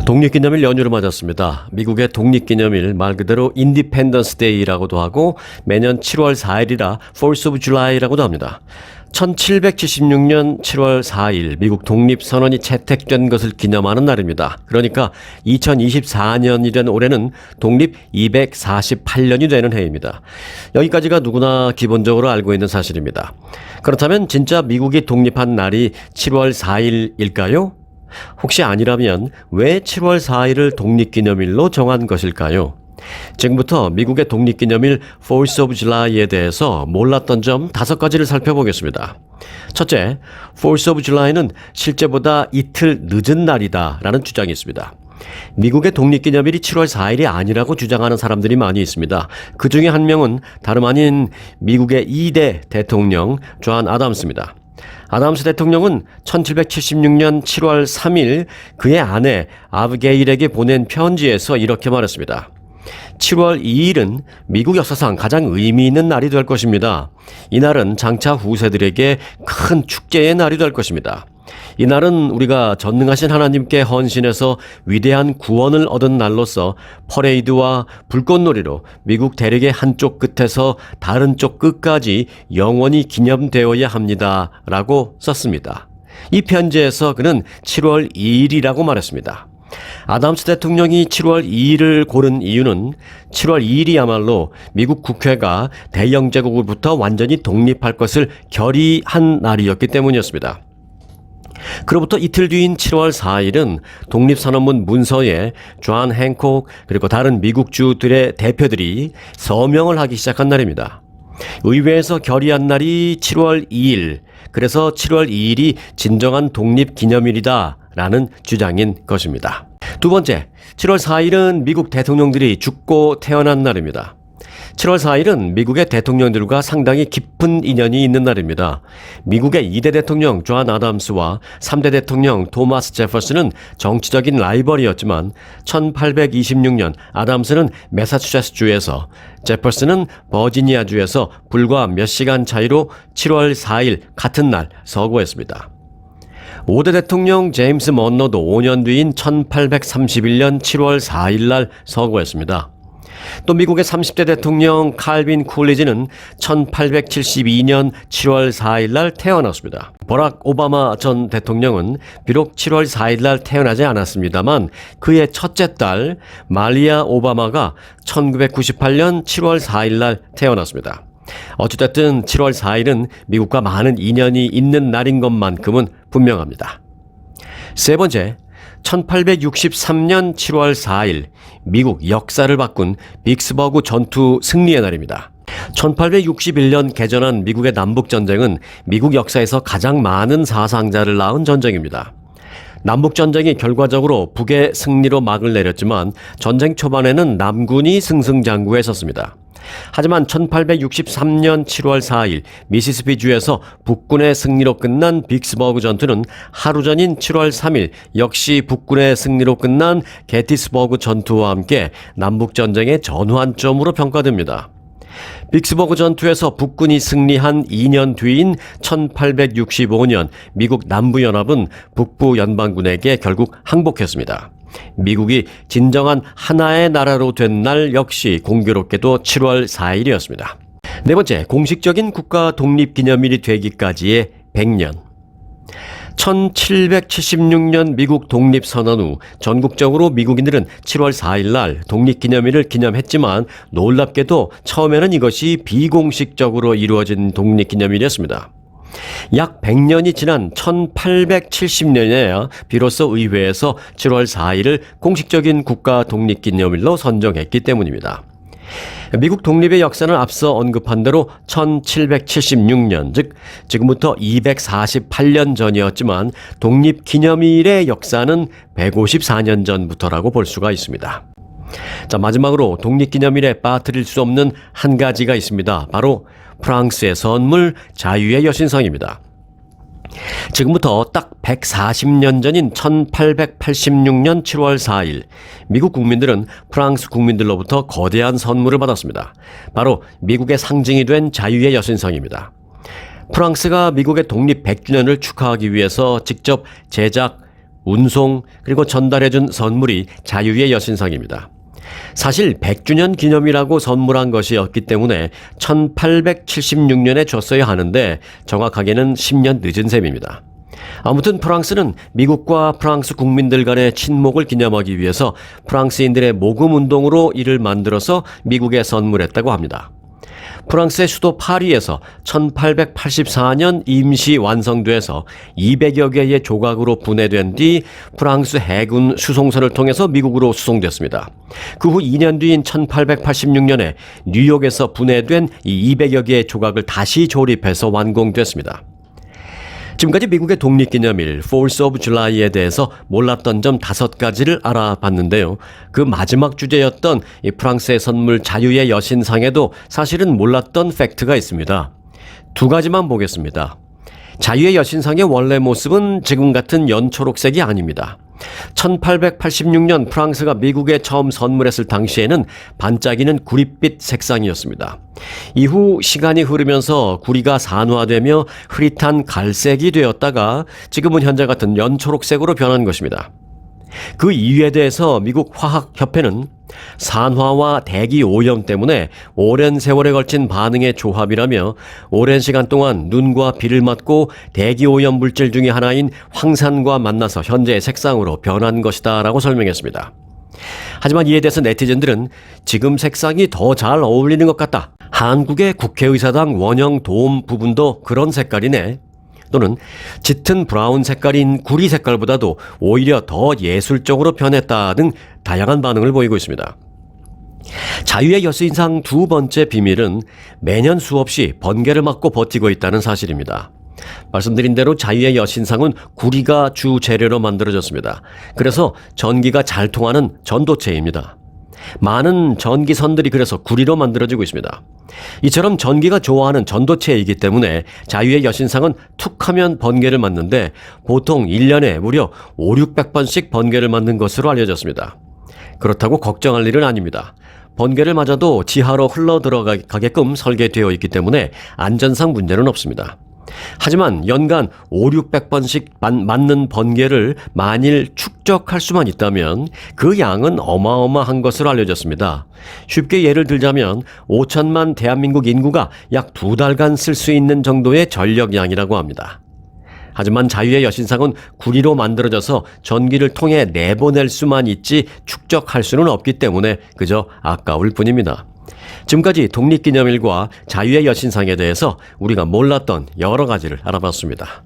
독립기념일 연휴를 맞았습니다. 미국의 독립기념일 말 그대로 인디펜던스 데이라고도 하고 매년 7월 4일이라 Fourth of July라고도 합니다. 1776년 7월 4일 미국 독립선언이 채택된 것을 기념하는 날입니다. 그러니까 2024년이 된 올해는 독립 248년이 되는 해입니다. 여기까지가 누구나 기본적으로 알고 있는 사실입니다. 그렇다면 진짜 미국이 독립한 날이 7월 4일일까요? 혹시 아니라면 왜 7월 4일을 독립기념일로 정한 것일까요? 지금부터 미국의 독립기념일 Fourth of July에 대해서 몰랐던 점 5가지를 살펴보겠습니다. 첫째, Fourth of July는 실제보다 이틀 늦은 날이다 라는 주장이 있습니다. 미국의 독립기념일이 7월 4일이 아니라고 주장하는 사람들이 많이 있습니다. 그 중에 한 명은 다름 아닌 미국의 2대 대통령 존 아담스입니다. 아담스 대통령은 1776년 7월 3일 그의 아내 아비게일에게 보낸 편지에서 이렇게 말했습니다. 7월 2일은 미국 역사상 가장 의미 있는 날이 될 것입니다. 이날은 장차 후세들에게 큰 축제의 날이 될 것입니다. 이날은 우리가 전능하신 하나님께 헌신해서 위대한 구원을 얻은 날로서 퍼레이드와 불꽃놀이로 미국 대륙의 한쪽 끝에서 다른 쪽 끝까지 영원히 기념되어야 합니다. 라고 썼습니다. 이 편지에서 그는 7월 2일이라고 말했습니다. 아담스 대통령이 7월 2일을 고른 이유는 7월 2일이야말로 미국 국회가 대영제국으로부터 완전히 독립할 것을 결의한 날이었기 때문이었습니다. 그로부터 이틀 뒤인 7월 4일은 독립선언문 문서에 존 행콕 그리고 다른 미국 주들의 대표들이 서명을 하기 시작한 날입니다. 의회에서 결의한 날이 7월 2일, 그래서 7월 2일이 진정한 독립기념일이다 라는 주장인 것입니다. 두 번째, 7월 4일은 미국 대통령들이 죽고 태어난 날입니다. 7월 4일은 미국의 대통령들과 상당히 깊은 인연이 있는 날입니다. 미국의 2대 대통령 존 아담스와 3대 대통령 토마스 제퍼슨은 정치적인 라이벌이었지만 1826년 아담스는 매사추세츠주에서 제퍼슨은 버지니아주에서 불과 몇 시간 차이로 7월 4일 같은 날 서거했습니다. 5대 대통령 제임스 먼로도 5년 뒤인 1831년 7월 4일 날 서거했습니다. 또 미국의 30대 대통령 칼빈 쿨리지는 1872년 7월 4일 날 태어났습니다. 버락 오바마 전 대통령은 비록 7월 4일 날 태어나지 않았습니다만 그의 첫째 딸 말리아 오바마가 1998년 7월 4일 날 태어났습니다. 어찌됐든 7월 4일은 미국과 많은 인연이 있는 날인 것만큼은 분명합니다. 세 번째, 1863년 7월 4일 미국 역사를 바꾼 빅스버그 전투 승리의 날입니다. 1861년 개전한 미국의 남북전쟁은 미국 역사에서 가장 많은 사상자를 낳은 전쟁입니다. 남북전쟁이 결과적으로 북의 승리로 막을 내렸지만 전쟁 초반에는 남군이 승승장구했었습니다. 하지만 1863년 7월 4일 미시시피주에서 북군의 승리로 끝난 빅스버그 전투는 하루 전인 7월 3일 역시 북군의 승리로 끝난 게티스버그 전투와 함께 남북전쟁의 전환점으로 평가됩니다. 빅스버그 전투에서 북군이 승리한 2년 뒤인 1865년 미국 남부연합은 북부 연방군에게 결국 항복했습니다. 미국이 진정한 하나의 나라로 된 날 역시 공교롭게도 7월 4일이었습니다. 네 번째, 공식적인 국가 독립기념일이 되기까지의 100년. 1776년 미국 독립선언 후 전국적으로 미국인들은 7월 4일 날 독립기념일을 기념했지만 놀랍게도 처음에는 이것이 비공식적으로 이루어진 독립기념일이었습니다. 약 100년이 지난 1870년에야 비로소 의회에서 7월 4일을 공식적인 국가 독립기념일로 선정했기 때문입니다. 미국 독립의 역사는 앞서 언급한 대로 1776년, 즉 지금부터 248년 전이었지만 독립기념일의 역사는 154년 전부터라고 볼 수가 있습니다. 자, 마지막으로 독립기념일에 빠뜨릴 수 없는 한 가지가 있습니다. 바로 프랑스의 선물 자유의 여신상입니다. 지금부터 딱 140년 전인 1886년 7월 4일 미국 국민들은 프랑스 국민들로부터 거대한 선물을 받았습니다. 바로 미국의 상징이 된 자유의 여신상입니다. 프랑스가 미국의 독립 100주년을 축하하기 위해서 직접 제작, 운송, 그리고 전달해준 선물이 자유의 여신상입니다. 사실 100주년 기념이라고 선물한 것이었기 때문에 1876년에 줬어야 하는데 정확하게는 10년 늦은 셈입니다. 아무튼 프랑스는 미국과 프랑스 국민들 간의 친목을 기념하기 위해서 프랑스인들의 모금 운동으로 이를 만들어서 미국에 선물했다고 합니다. 프랑스의 수도 파리에서 1884년 임시 완성돼서 200여 개의 조각으로 분해된 뒤 프랑스 해군 수송선을 통해서 미국으로 수송됐습니다. 그 후 2년 뒤인 1886년에 뉴욕에서 분해된 이 200여 개의 조각을 다시 조립해서 완공됐습니다. 지금까지 미국의 독립기념일 4th of July에 대해서 몰랐던 점 5가지를 알아봤는데요. 그 마지막 주제였던 이 프랑스의 선물 자유의 여신상에도 사실은 몰랐던 팩트가 있습니다. 2가지만 보겠습니다. 자유의 여신상의 원래 모습은 지금 같은 연초록색이 아닙니다. 1886년 프랑스가 미국에 처음 선물했을 당시에는 반짝이는 구릿빛 색상이었습니다. 이후 시간이 흐르면서 구리가 산화되며 흐릿한 갈색이 되었다가 지금은 현재 같은 연초록색으로 변한 것입니다. 그 이유에 대해서 미국 화학협회는 산화와 대기 오염 때문에 오랜 세월에 걸친 반응의 조합이라며 오랜 시간 동안 눈과 비를 맞고 대기 오염 물질 중의 하나인 황산과 만나서 현재의 색상으로 변한 것이다 라고 설명했습니다. 하지만 이에 대해서 네티즌들은 지금 색상이 더 잘 어울리는 것 같다. 한국의 국회의사당 원형 돔 부분도 그런 색깔이네. 또는 짙은 브라운 색깔인 구리 색깔보다도 오히려 더 예술적으로 변했다 등 다양한 반응을 보이고 있습니다. 자유의 여신상 2번째 비밀은 매년 수없이 번개를 맞고 버티고 있다는 사실입니다. 말씀드린 대로 자유의 여신상은 구리가 주 재료로 만들어졌습니다. 그래서 전기가 잘 통하는 전도체입니다. 많은 전기선들이 그래서 구리로 만들어지고 있습니다. 이처럼 전기가 좋아하는 전도체이기 때문에 자유의 여신상은 툭 하면 번개를 맞는데 보통 1년에 무려 500~600번씩 번개를 맞는 것으로 알려졌습니다. 그렇다고 걱정할 일은 아닙니다. 번개를 맞아도 지하로 흘러 들어가게끔 설계되어 있기 때문에 안전상 문제는 없습니다. 하지만 연간 500~600번씩 맞는 번개를 만일 축적할 수만 있다면 그 양은 어마어마한 것으로 알려졌습니다. 쉽게 예를 들자면 5천만 대한민국 인구가 약 2달간 쓸 수 있는 정도의 전력량이라고 합니다. 하지만 자유의 여신상은 구리로 만들어져서 전기를 통해 내보낼 수만 있지 축적할 수는 없기 때문에 그저 아까울 뿐입니다. 지금까지 독립기념일과 자유의 여신상에 대해서 우리가 몰랐던 여러 가지를 알아봤습니다.